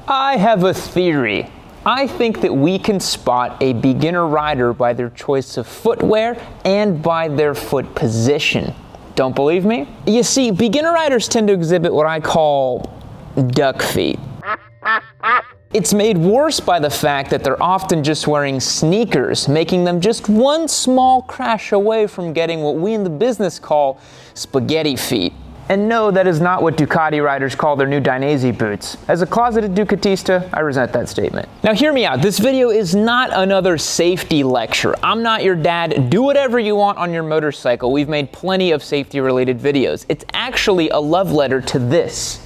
I have a theory. I think that we can spot a beginner rider by their choice of footwear and by their foot position. Don't believe me? You see, beginner riders tend to exhibit what I call duck feet. It's made worse by the fact that they're often just wearing sneakers, making them just one small crash away from getting what we in the business call spaghetti feet. And no, that is not what Ducati riders call their new Dainese boots. As a closeted Ducatista, I resent that statement. Now hear me out, this video is not another safety lecture. I'm not your dad, do whatever you want on your motorcycle. We've made plenty of safety related videos. It's actually a love letter to this.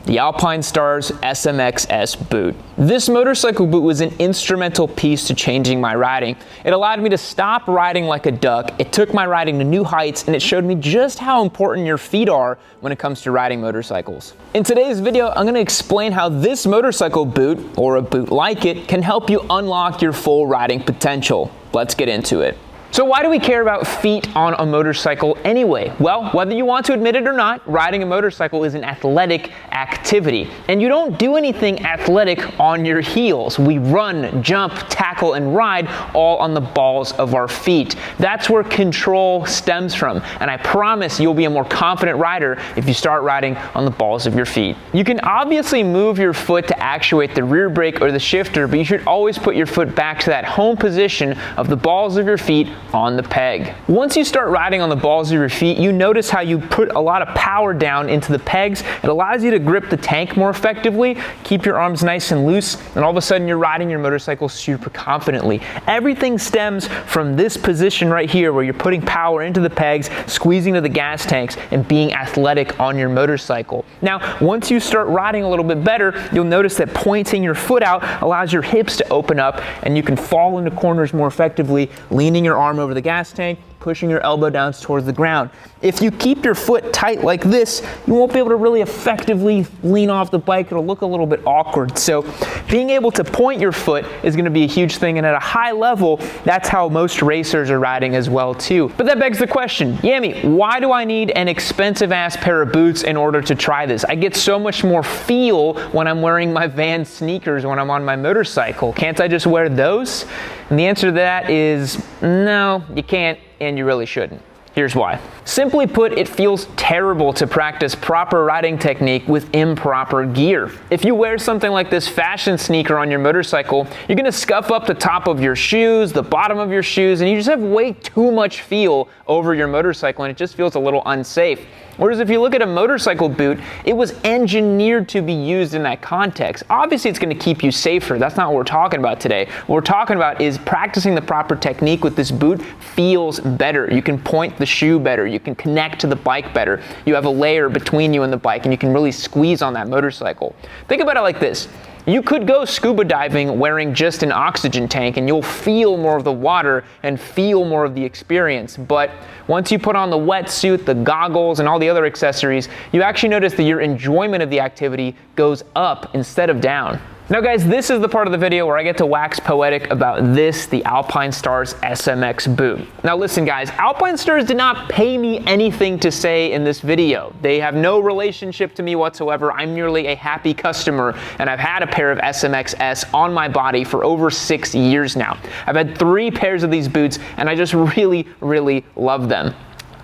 The Alpinestars SMX S boot. This motorcycle boot was an instrumental piece to changing my riding. It allowed me to stop riding like a duck, it took my riding to new heights, and it showed me just how important your feet are when it comes to riding motorcycles. In today's video, I'm going to explain how this motorcycle boot, or a boot like it, can help you unlock your full riding potential. Let's get into it. So why do we care about feet on a motorcycle anyway? Well, whether you want to admit it or not, riding a motorcycle is an athletic activity. And you don't do anything athletic on your heels. We run, jump, tackle, and ride all on the balls of our feet. That's where control stems from. And I promise you'll be a more confident rider if you start riding on the balls of your feet. You can obviously move your foot to actuate the rear brake or the shifter, but you should always put your foot back to that home position of the balls of your feet on the peg. Once you start riding on the balls of your feet, you notice how you put a lot of power down into the pegs. It allows you to grip the tank more effectively, keep your arms nice and loose, and all of a sudden you're riding your motorcycle super confidently. Everything stems from this position right here where you're putting power into the pegs, squeezing to the gas tanks, and being athletic on your motorcycle. Now, once you start riding a little bit better, you'll notice that pointing your foot out allows your hips to open up and you can fall into corners more effectively, leaning your arm over the gas tank, pushing your elbow down towards the ground. If you keep your foot tight like this, you won't be able to really effectively lean off the bike. It'll look a little bit awkward. So being able to point your foot is going to be a huge thing, and at a high level, that's how most racers are riding as well too. But that begs the question, Yammie, why do I need an expensive ass pair of boots in order to try this? I get so much more feel when I'm wearing my Vans sneakers when I'm on my motorcycle. Can't I just wear those? And the answer to that is no, you can't, and you really shouldn't. Here's why. Simply put, it feels terrible to practice proper riding technique with improper gear. If you wear something like this fashion sneaker on your motorcycle, you're gonna scuff up the top of your shoes, the bottom of your shoes, and you just have way too much feel over your motorcycle, and it just feels a little unsafe. Whereas if you look at a motorcycle boot, it was engineered to be used in that context. Obviously, it's going to keep you safer. That's not what we're talking about today. What we're talking about is practicing the proper technique with this boot feels better. You can point the shoe better. You can connect to the bike better. You have a layer between you and the bike, and you can really squeeze on that motorcycle. Think about it like this. You could go scuba diving wearing just an oxygen tank and you'll feel more of the water and feel more of the experience. But once you put on the wetsuit, the goggles, and all the other accessories, you actually notice that your enjoyment of the activity goes up instead of down. Now guys, this is the part of the video where I get to wax poetic about this, the Alpinestars SMX boot. Now listen guys, Alpinestars did not pay me anything to say in this video. They have no relationship to me whatsoever. I'm merely a happy customer, and I've had a pair of SMX-S on my body for over 6 years now. I've had 3 pairs of these boots, and I just really, really love them.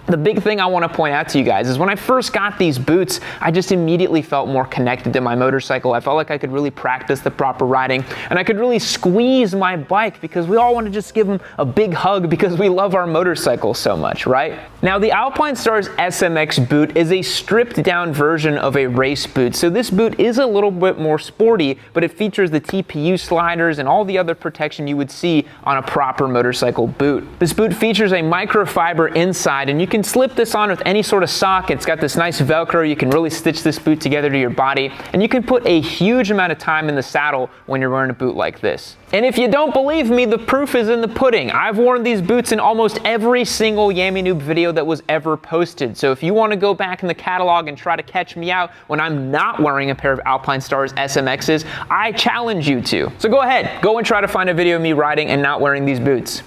The big thing I want to point out to you guys is when I first got these boots, I just immediately felt more connected to my motorcycle. I felt like I could really practice the proper riding, and I could really squeeze my bike because we all want to just give them a big hug because we love our motorcycle so much, right? Now, the Alpinestars SMX boot is a stripped down version of a race boot. So this boot is a little bit more sporty, but it features the TPU sliders and all the other protection you would see on a proper motorcycle boot. This boot features a microfiber inside, and you can slip this on with any sort of sock. It's got this nice Velcro. You can really stitch this boot together to your body, and you can put a huge amount of time in the saddle when you're wearing a boot like this. And if you don't believe me, the proof is in the pudding. I've worn these boots in almost every single Yammie Noob video that was ever posted. So if you want to go back in the catalog and try to catch me out when I'm not wearing a pair of Alpinestars SMXs, I challenge you to. So go ahead, go and try to find a video of me riding and not wearing these boots.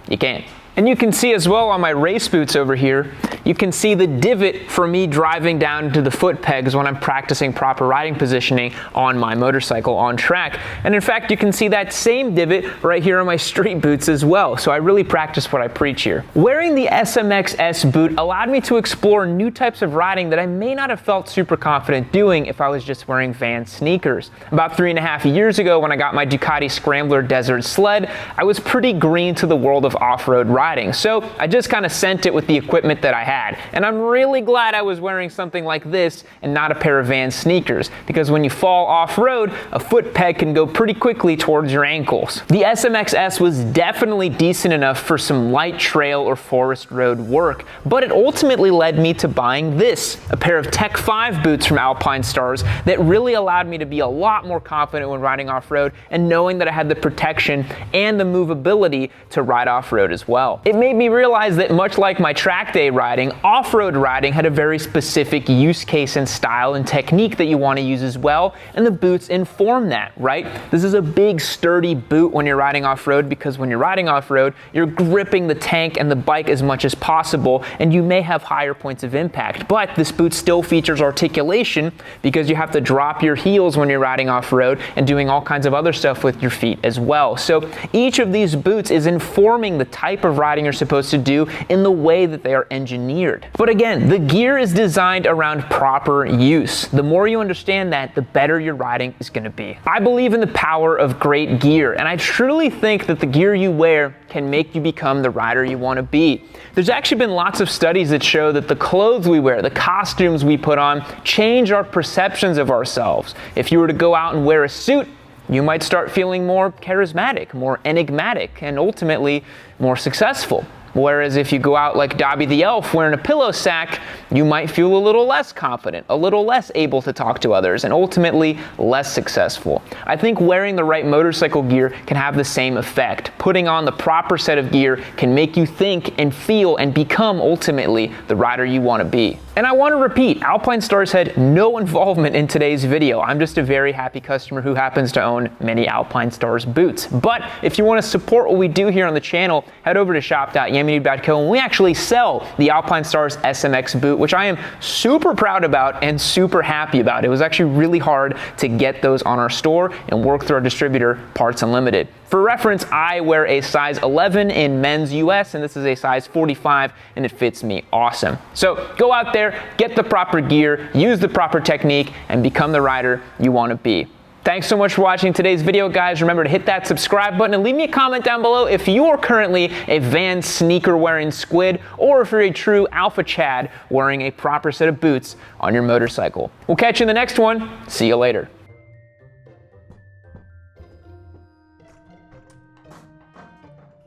You can't. And you can see as well on my race boots over here, you can see the divot for me driving down to the foot pegs when I'm practicing proper riding positioning on my motorcycle on track. And in fact, you can see that same divot right here on my street boots as well. So I really practice what I preach here. Wearing the SMX S boot allowed me to explore new types of riding that I may not have felt super confident doing if I was just wearing Vans sneakers. About 3.5 years ago when I got my Ducati Scrambler Desert Sled, I was pretty green to the world of off-road riding. So I just kind of sent it with the equipment that I had. And I'm really glad I was wearing something like this and not a pair of Vans sneakers, because when you fall off-road, a foot peg can go pretty quickly towards your ankles. The SMX S was definitely decent enough for some light trail or forest road work, but it ultimately led me to buying this, a pair of Tech 5 boots from Alpinestars that really allowed me to be a lot more confident when riding off-road and knowing that I had the protection and the movability to ride off-road as well. It made me realize that much like my track day riding, off-road riding had a very specific use case and style and technique that you want to use as well, and the boots inform that, right? This is a big sturdy boot when you're riding off-road, because when you're riding off-road, you're gripping the tank and the bike as much as possible, and you may have higher points of impact. But this boot still features articulation because you have to drop your heels when you're riding off-road and doing all kinds of other stuff with your feet as well. So each of these boots is informing the type of riding you're supposed to do in the way that they are engineered. But again, the gear is designed around proper use. The more you understand that, the better your riding is going to be. I believe in the power of great gear, and I truly think that the gear you wear can make you become the rider you want to be. There's actually been lots of studies that show that the clothes we wear, the costumes we put on, change our perceptions of ourselves. If you were to go out and wear a suit, you might start feeling more charismatic, more enigmatic, and ultimately more successful. Whereas if you go out like Dobby the Elf wearing a pillow sack, you might feel a little less confident, a little less able to talk to others, and ultimately less successful. I think wearing the right motorcycle gear can have the same effect. Putting on the proper set of gear can make you think and feel and become ultimately the rider you want to be. And I want to repeat, Alpinestars had no involvement in today's video. I'm just a very happy customer who happens to own many Alpinestars boots. But if you want to support what we do here on the channel, head over to shop.yammie.co, and we actually sell the Alpinestars SMX boot, which I am super proud about and super happy about. It was actually really hard to get those on our store and work through our distributor, Parts Unlimited. For reference, I wear a size 11 in men's US, and this is a size 45, and it fits me awesome. So go out there, get the proper gear, use the proper technique, and become the rider you want to be. Thanks so much for watching today's video, guys. Remember to hit that subscribe button and leave me a comment down below if you are currently a Vans sneaker wearing squid, or if you're a true alpha Chad wearing a proper set of boots on your motorcycle. We'll catch you in the next one. See you later.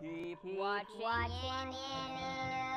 Keep watching Yammie Noob.